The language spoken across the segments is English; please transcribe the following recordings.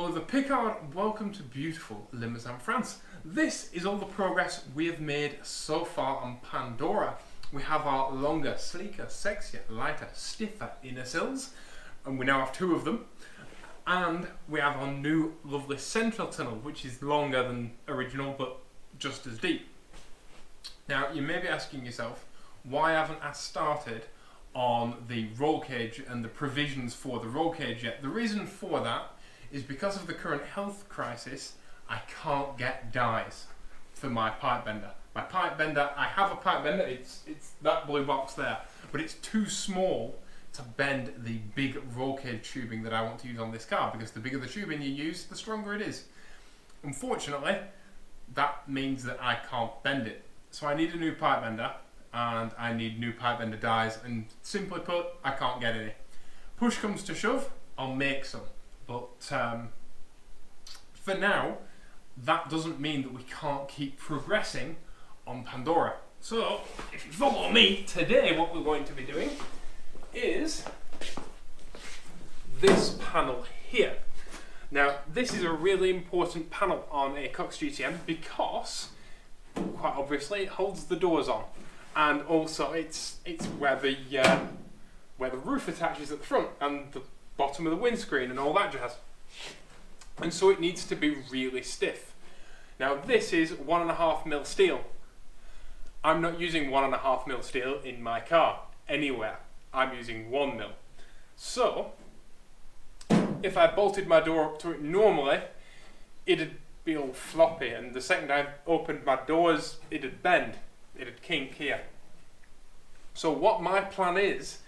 Oliver Pickard, welcome to beautiful Limousin, France. This is all the progress we have made so far on Pandora. We have our longer, sleeker, sexier, lighter, stiffer inner sills, and we now have two of them. And we have our new lovely central tunnel, which is longer than original, but just as deep. Now, you may be asking yourself, why haven't I started on the roll cage and the provisions for the roll cage yet? The reason for that is because of the current health crisis. I can't get dies for my pipe bender. My pipe bender, I have a pipe bender, it's that blue box there, but it's too small to bend the big roll cage tubing that I want to use on this car, because the bigger the tubing you use, the stronger it is. Unfortunately, that means that I can't bend it. So I need a new pipe bender, and I need new pipe bender dies, and simply put, I can't get any. Push comes to shove, I'll make some. But for now, that doesn't mean that we can't keep progressing on Pandora. So, if you follow me, today what we're going to be doing is this panel here. Now, this is a really important panel on a Cox GTM because, quite obviously, it holds the doors on, and also it's where the roof attaches at the front and the bottom of the windscreen and all that jazz. And so it needs to be really stiff. Now this is 1.5mm steel. I'm not using 1.5mm steel in my car anywhere. I'm using 1mm. So if I bolted my door up to it normally, it'd be all floppy, and the second I opened my doors, it'd bend. It'd kink here. So what my plan is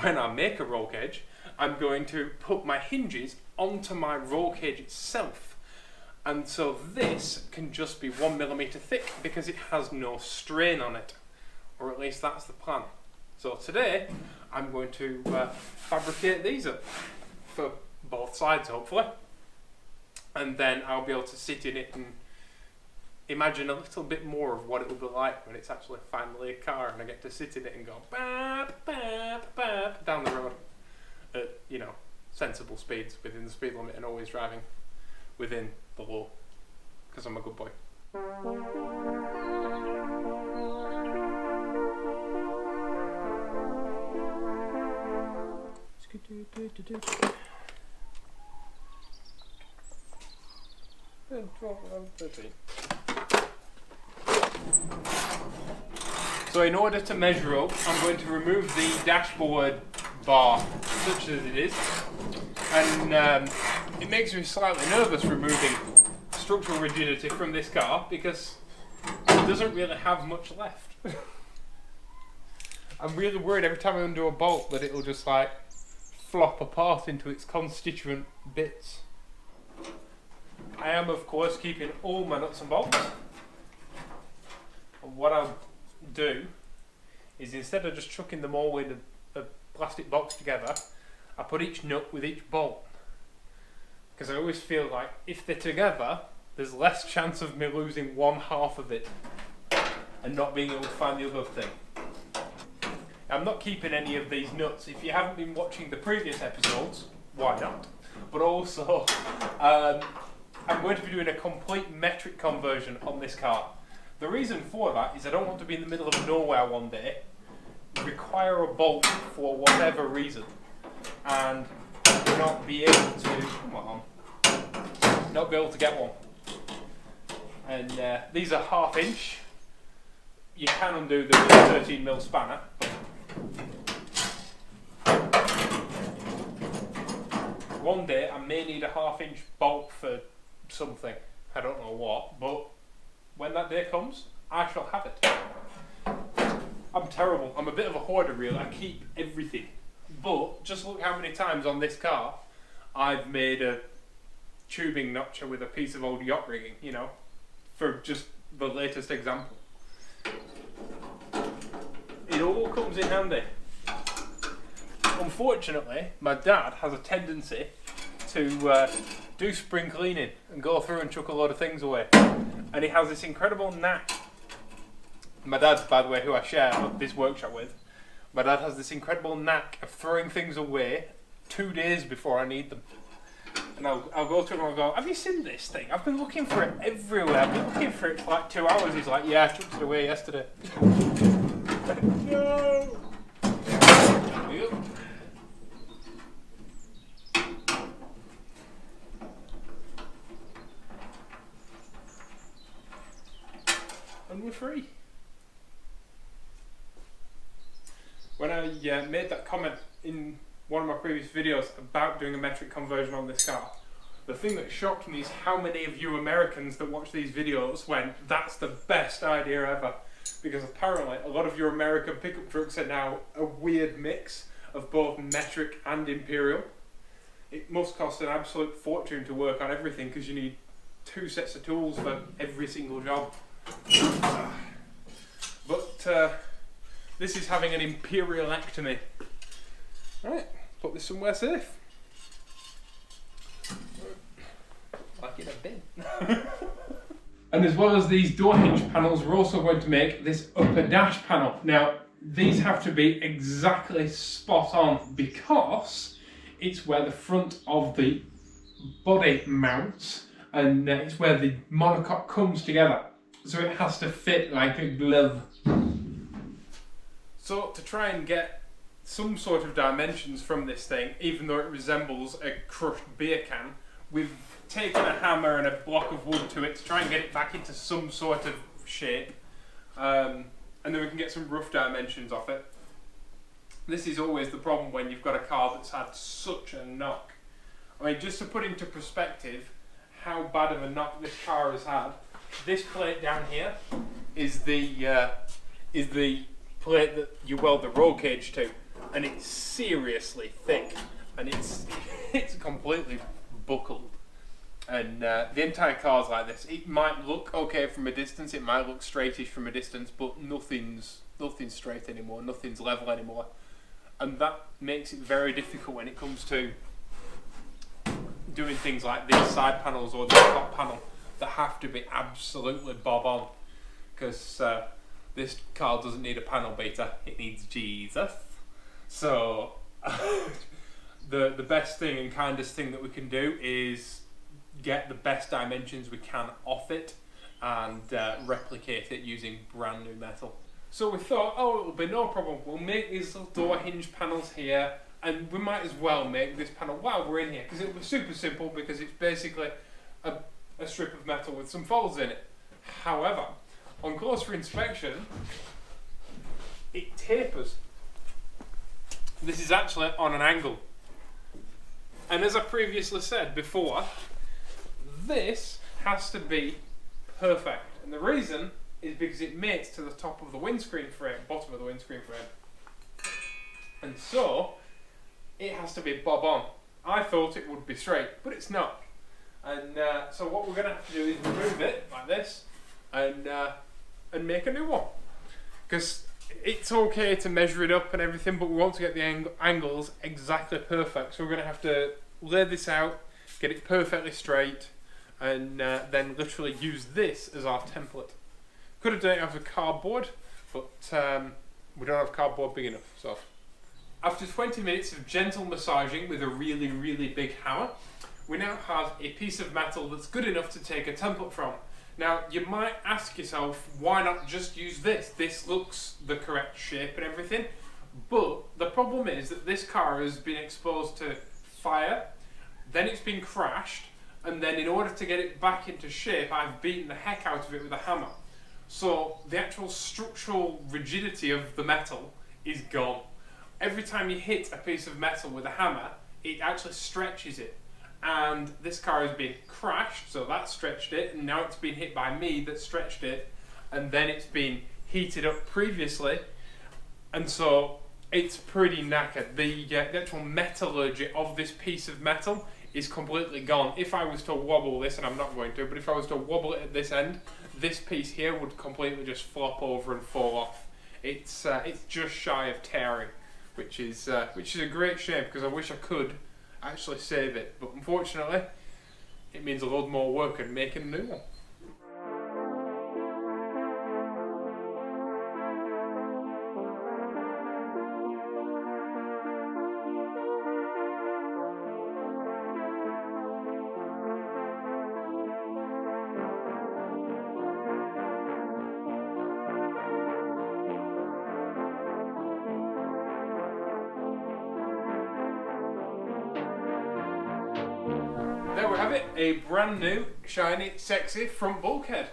when I make a roll cage, I'm going to put my hinges onto my roll cage itself, and so this can just be 1mm thick because it has no strain on it, or at least that's the plan. So today I'm going to fabricate these up for both sides, hopefully, and then I'll be able to sit in it and imagine a little bit more of what it will be like when it's actually finally a car and I get to sit in it and go bap, bap, bap down the road at, sensible speeds within the speed limit, and always driving within the law, because I'm a good boy. So in order to measure up, I'm going to remove the dashboard bar, such as it is, and it makes me slightly nervous removing structural rigidity from this car because it doesn't really have much left. I'm really worried every time I undo a bolt that it'll just like flop apart into its constituent bits. I am of course keeping all my nuts and bolts, and what I'll do is, instead of just chucking them all in a plastic box together, I put each nut with each bolt, because I always feel like if they're together there's less chance of me losing one half of it and not being able to find the other thing. I'm not keeping any of these nuts. If you haven't been watching the previous episodes, why not? But also I'm going to be doing a complete metric conversion on this car. The reason for that is I don't want to be in the middle of nowhere one day, require a bolt for whatever reason, and not be able to get one. And these are 1/2 inch. You can undo the 13mm spanner. One day I may need a 1/2 inch bolt for something. I don't know what, but when that day comes, I shall have it. I'm terrible. I'm a bit of a hoarder, really. I keep everything. But just look how many times on this car I've made a tubing notcher with a piece of old yacht rigging, for just the latest example. It all comes in handy. Unfortunately, my dad has a tendency to do spring cleaning and go through and chuck a load of things away. And he has this incredible knack. My dad, by the way, who I share this workshop with, my dad has this incredible knack of throwing things away 2 days before I need them. And I'll go to him and I'll go, have you seen this thing? I've been looking for it everywhere. I've been looking for it for like 2 hours. He's like, yeah, I chucked it away yesterday. No! Yep. And we're free. When I made that comment in one of my previous videos about doing a metric conversion on this car, the thing that shocked me is how many of you Americans that watch these videos went, that's the best idea ever. Because apparently a lot of your American pickup trucks are now a weird mix of both metric and imperial. It must cost an absolute fortune to work on everything because you need 2 sets of tools for every single job. But this is having an imperialectomy. Right, put this somewhere safe. Like in a bin. And as well as these door hinge panels, we're also going to make this upper dash panel. Now, these have to be exactly spot on because it's where the front of the body mounts and it's where the monocoque comes together. So it has to fit like a glove. So to try and get some sort of dimensions from this thing, even though it resembles a crushed beer can, we've taken a hammer and a block of wood to it to try and get it back into some sort of shape. And then we can get some rough dimensions off it. This is always the problem when you've got a car that's had such a knock. I mean, just to put into perspective how bad of a knock this car has had, this plate down here is the plate that you weld the roll cage to, and it's seriously thick, and it's completely buckled. And the entire car's like this. It might look okay from a distance, it might look straightish from a distance, but nothing's straight anymore, nothing's level anymore. And that makes it very difficult when it comes to doing things like these side panels or the top panel that have to be absolutely bob on. Because this car doesn't need a panel beater, it needs Jesus. So the best thing and kindest thing that we can do is get the best dimensions we can off it and replicate it using brand new metal. So we thought, oh, it'll be no problem, we'll make these little door hinge panels here, and we might as well make this panel while we're in here, because it'll be super simple because it's basically a strip of metal with some folds in it. However, on closer inspection, it tapers. This is actually on an angle. And as I previously said before, this has to be perfect. And the reason is because it mates to the top of the windscreen frame, bottom of the windscreen frame. And so, it has to be bob on. I thought it would be straight, but it's not. And so what we're going to have to do is remove it like this and make a new one. Because it's okay to measure it up and everything, but we want to get the angles exactly perfect. So we're going to have to lay this out, get it perfectly straight, and then literally use this as our template. Could have done it out of cardboard, but we don't have cardboard big enough. So after 20 minutes of gentle massaging with a really, really big hammer, we now have a piece of metal that's good enough to take a template from. Now, you might ask yourself, why not just use this? This looks the correct shape and everything. But the problem is that this car has been exposed to fire, then it's been crashed, and then in order to get it back into shape, I've beaten the heck out of it with a hammer. So the actual structural rigidity of the metal is gone. Every time you hit a piece of metal with a hammer, it actually stretches it. And this car has been crashed, so that stretched it, and now it's been hit by me that stretched it, and then it's been heated up previously, and so it's pretty knackered. The actual metallurgy of this piece of metal is completely gone. If I was to wobble this, and I'm not going to, but if I was to wobble it at this end, this piece here would completely just flop over and fall off. It's just shy of tearing, which is a great shame because I wish I could actually save it, but unfortunately it means a lot more work and making a new one. There we have it, a brand new, shiny, sexy front bulkhead.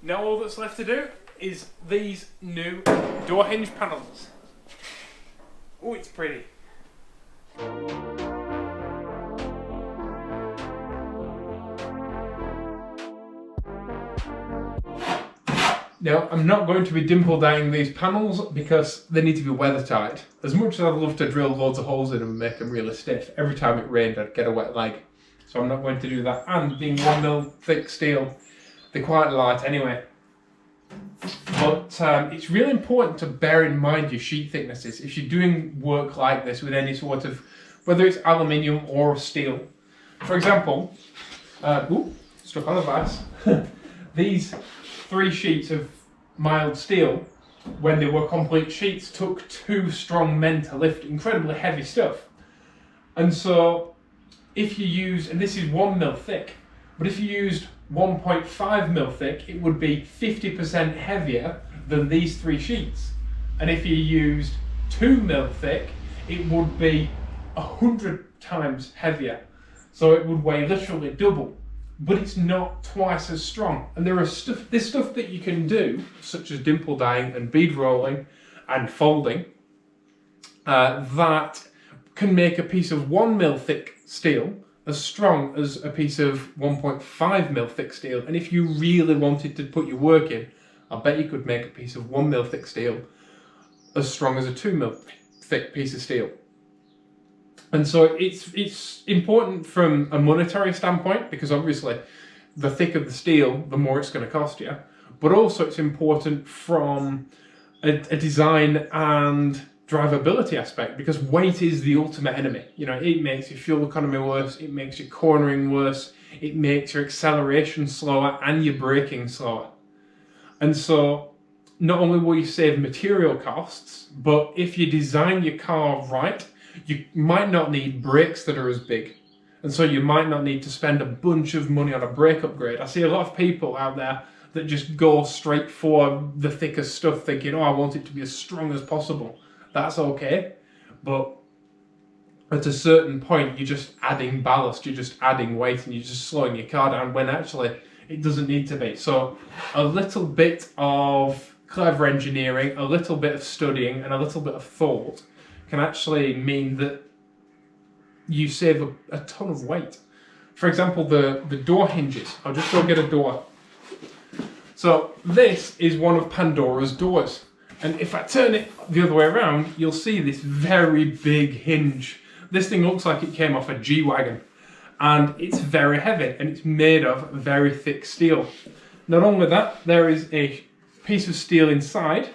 Now all that's left to do is these new door hinge panels. Oh, it's pretty. Now, I'm not going to be dimple dyeing these panels because they need to be weather tight. As much as I'd love to drill loads of holes in them and make them really stiff, every time it rained I'd get a wet leg. So I'm not going to do that. And being 1mm thick steel, they're quite light anyway. But it's really important to bear in mind your sheet thicknesses. If you're doing work like this with any sort of, whether it's aluminium or steel. For example, stuck on a vise. These 3 sheets of mild steel, when they were complete sheets, took 2 strong men to lift incredibly heavy stuff. And so if you use, and this is 1mm thick, but if you used 1.5mm thick, it would be 50% heavier than these 3 sheets. And if you used 2mm thick, it would be 100 times heavier. So it would weigh literally double. But it's not twice as strong. And there's stuff that you can do, such as dimple dyeing and bead rolling and folding, that can make a piece of 1mm thick steel as strong as a piece of 1.5mm thick steel. And if you really wanted to put your work in, I bet you could make a piece of 1mm thick steel as strong as a 2mm thick piece of steel. And so it's important from a monetary standpoint, because obviously the thicker the steel, the more it's going to cost you. But also it's important from a design and drivability aspect, because weight is the ultimate enemy. You know, it makes your fuel economy worse, it makes your cornering worse, it makes your acceleration slower and your braking slower. And so not only will you save material costs, but if you design your car right, you might not need brakes that are as big. And so you might not need to spend a bunch of money on a brake upgrade. I see a lot of people out there that just go straight for the thickest stuff, thinking, oh, I want it to be as strong as possible. That's okay. But at a certain point, you're just adding ballast, you're just adding weight, and you're just slowing your car down when actually it doesn't need to be. So a little bit of clever engineering, a little bit of studying, and a little bit of thought can actually mean that you save a ton of weight. For example, the door hinges. I'll just go get a door. So this is one of Pandora's doors. And if I turn it the other way around, you'll see this very big hinge. This thing looks like it came off a G-Wagon. And it's very heavy, and it's made of very thick steel. Not only that, there is a piece of steel inside,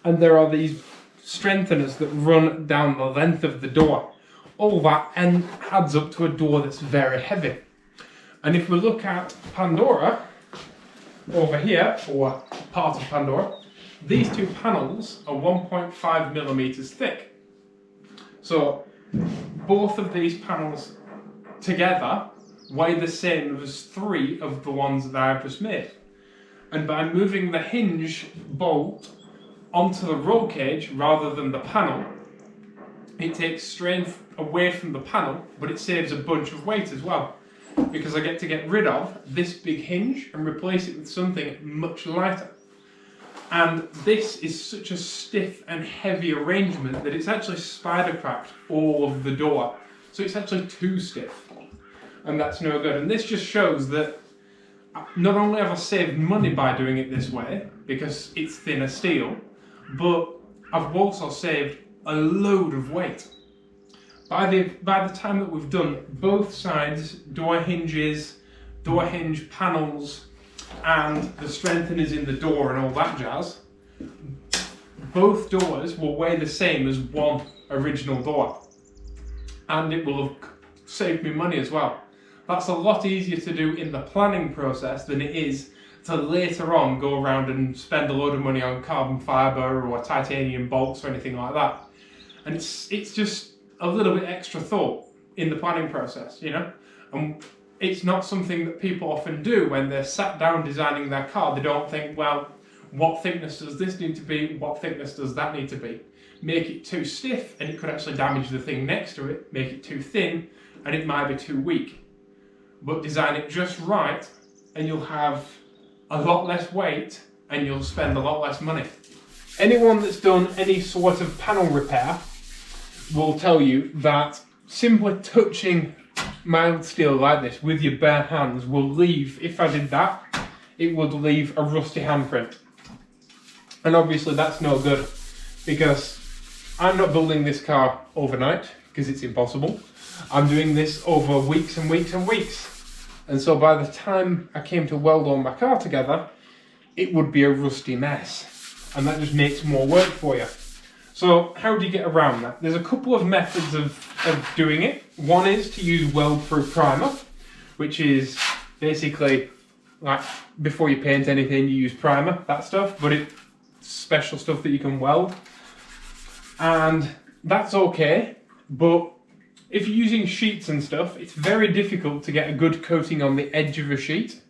and there are these strengtheners that run down the length of the door. All that adds up to a door that's very heavy. And if we look at Pandora over here, or part of Pandora, these 2 panels are 1.5mm thick. So both of these panels together weigh the same as 3 of the ones that I've just made. And by moving the hinge bolt onto the roll cage rather than the panel, it takes strain away from the panel, but it saves a bunch of weight as well, because I get to get rid of this big hinge and replace it with something much lighter. And this is such a stiff and heavy arrangement that it's actually spider cracked all of the door. So it's actually too stiff, and that's no good. And this just shows that not only have I saved money by doing it this way, because it's thinner steel, but I've also saved a load of weight. By the time that we've done both sides, door hinges, door hinge panels, and the strengtheners in the door and all that jazz, both doors will weigh the same as one original door. And it will have saved me money as well. That's a lot easier to do in the planning process than it is to later on go around and spend a load of money on carbon fibre or titanium bolts or anything like that. And it's just a little bit extra thought in the planning process, you know? And it's not something that people often do when they're sat down designing their car. They don't think, well, what thickness does this need to be? What thickness does that need to be? Make it too stiff and it could actually damage the thing next to it. Make it too thin and it might be too weak. but design it just right and you'll have a lot less weight and you'll spend a lot less money. Anyone that's done any sort of panel repair will tell you that simply touching mild steel like this with your bare hands will leave, if I did that, it would leave a rusty handprint. And obviously that's no good, because I'm not building this car overnight, because it's impossible. I'm doing this over weeks and weeks and weeks. And so by the time I came to weld all my car together, it would be a rusty mess. And that just makes more work for you. So how do you get around that? There's a couple of methods of doing it. One is to use weld-proof primer, which is basically like before you paint anything, you use primer, that stuff, but it's special stuff that you can weld. And that's okay, but if you're using sheets and stuff, it's very difficult to get a good coating on the edge of a sheet.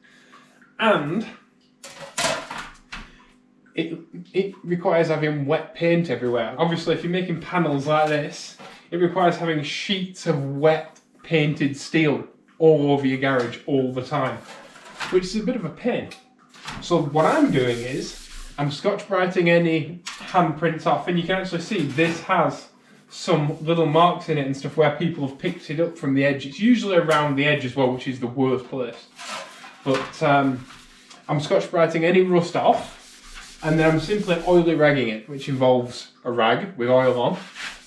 And it requires having wet paint everywhere. Obviously, if you're making panels like this, it requires having sheets of wet painted steel all over your garage all the time, which is a bit of a pain. So what I'm doing is, I'm Scotch-Brighting any handprints off, and you can actually see this has some little marks in it and stuff where people have picked it up from the edge. It's usually around the edge as well, which is the worst place. But I'm Scotch-Brighting any rust off, and then I'm simply oily ragging it, which involves a rag with oil on.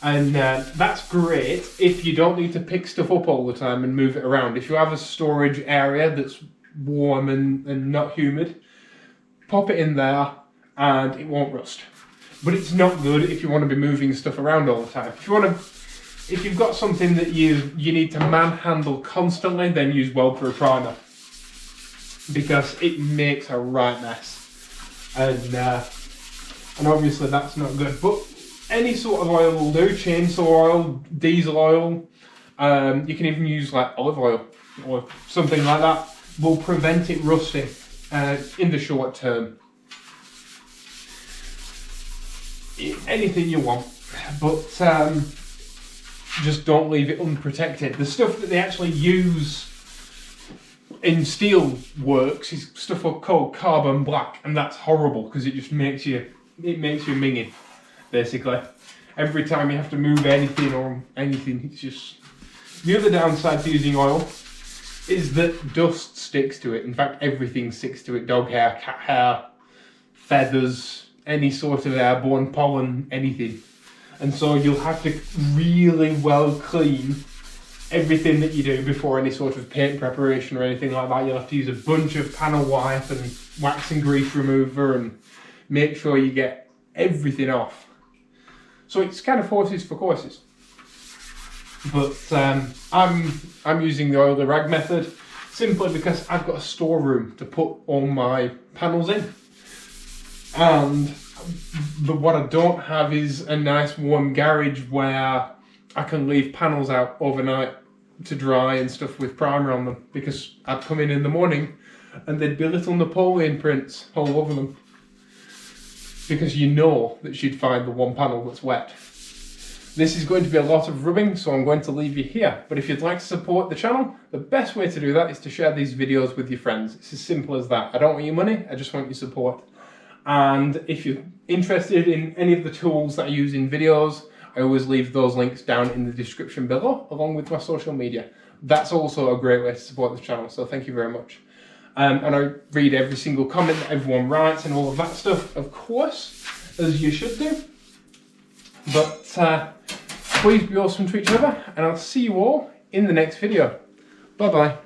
And that's great if you don't need to pick stuff up all the time and move it around. If you have a storage area that's warm and not humid, pop it in there and it won't rust. But it's not good if you want to be moving stuff around all the time. If you've got something that you need to manhandle constantly, then use weld-proof primer, because it makes a right mess. And obviously that's not good. But any sort of oil will do. Chainsaw oil, diesel oil. You can even use like olive oil or something like that. Will prevent it rusting in the short term. Anything you want, but just don't leave it unprotected. The stuff that they actually use in steel works is stuff called carbon black, and that's horrible because it just makes you minging, basically. Every time you have to move anything, it's just... The other downside to using oil is that dust sticks to it. In fact, everything sticks to it. Dog hair, cat hair, feathers, any sort of airborne pollen, anything. And so you'll have to really well clean everything that you do before any sort of paint preparation or anything like that. You'll have to use a bunch of panel wipe and wax and grease remover and make sure you get everything off. So it's kind of horses for courses. But I'm using the oily rag method simply because I've got a storeroom to put all my panels in. And what I don't have is a nice warm garage where I can leave panels out overnight to dry and stuff with primer on them, because I'd come in the morning and there'd be little Napoleon prints all over them, because you know that you'd find the one panel that's wet. This is going to be a lot of rubbing, so I'm going to leave you here. But if you'd like to support the channel, the best way to do that is to share these videos with your friends. It's as simple as that. I don't want your money, I just want your support. And if you're interested in any of the tools that I use in videos, I always leave those links down in the description below, along with my social media. That's also a great way to support this channel, so thank you very much. And I read every single comment that everyone writes and all of that stuff, of course, as you should do. But please be awesome to each other, and I'll see you all in the next video. Bye bye.